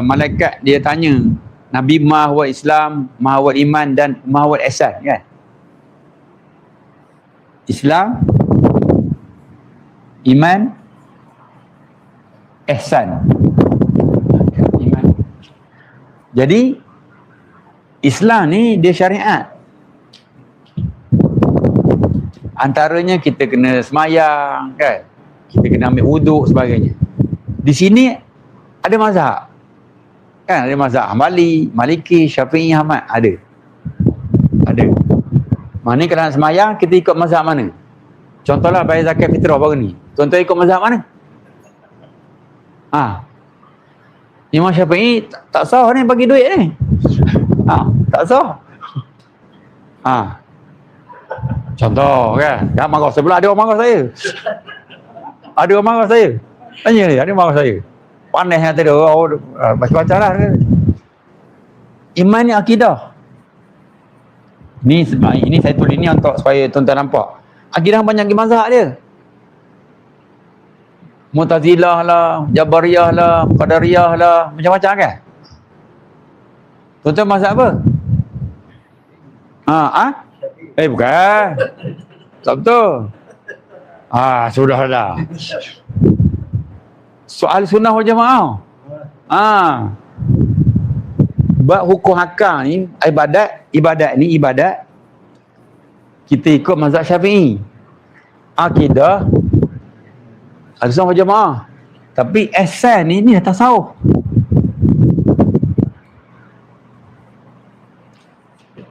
malaikat dia tanya Nabi ma huwa Islam, ma huwa iman dan ma huwa ihsan, kan? Islam, iman, ihsan. Iman. Jadi Islam ni dia syariat. Antaranya kita kena semayang, kan? Kita kena ambil wuduk sebagainya. Di sini ada mazhab. Kan ada mazhab Hambali, Maliki, Syafi'i, Ahmad, ada. Mana kalau nak semayang kita ikut mazhab mana? Contohlah bayar zakat fitrah baru ni. Tuan-tuan ikut mazhab mana? Imam Syafi'i tak sah ni bagi duit ni. Tak sah. Contoh kan, jangan marah sebelah, ada orang marah saya. Ada orang marah saya. Tanya ni, ada marah saya. Panas yang tadi, macam-macam lah. Iman ni akidah. Ini saya tulis ni untuk supaya tuan-tuan nampak. Akidah banyak mazhab dia. Mu'tazilah lah, Jabariyah lah, Qadariyah lah, macam-macam kan? Tuan-tuan mazhab apa? Bukan. Tak betul. Sudahlah. Soal sunnah wal jamaah. Bab hukum hakam ni, ibadat kita ikut mazhab Syafi'i. Akidah Ahlussunnah wal Jamaah. Tapi ihsan ni dah tasawuf.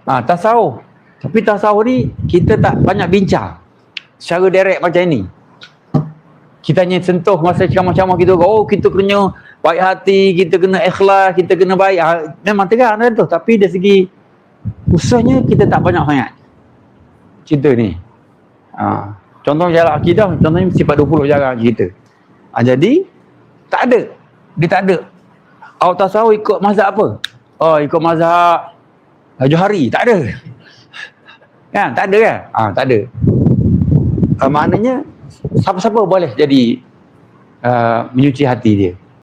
Tasawuf. Tapi tasawuf ni kita tak banyak bincang secara direct macam ni. Kita hanya sentuh masa ceramah-ceramah kita, kita kena baik hati, kita kena ikhlas, kita kena baik. Memang terang tu. Tapi dari segi khususnya kita tak banyak sangat cerita ni. Contoh jalan akidah, contohnya sifat 20 jarang cerita. Jadi tak ada. Dia tak ada. Awak tasawuf ikut mazhab apa? Ikut mazhab Johari. Tak ada. Kan? Tak ada kan? Tak ada. Maknanya siapa-siapa boleh jadi menyuci hati dia.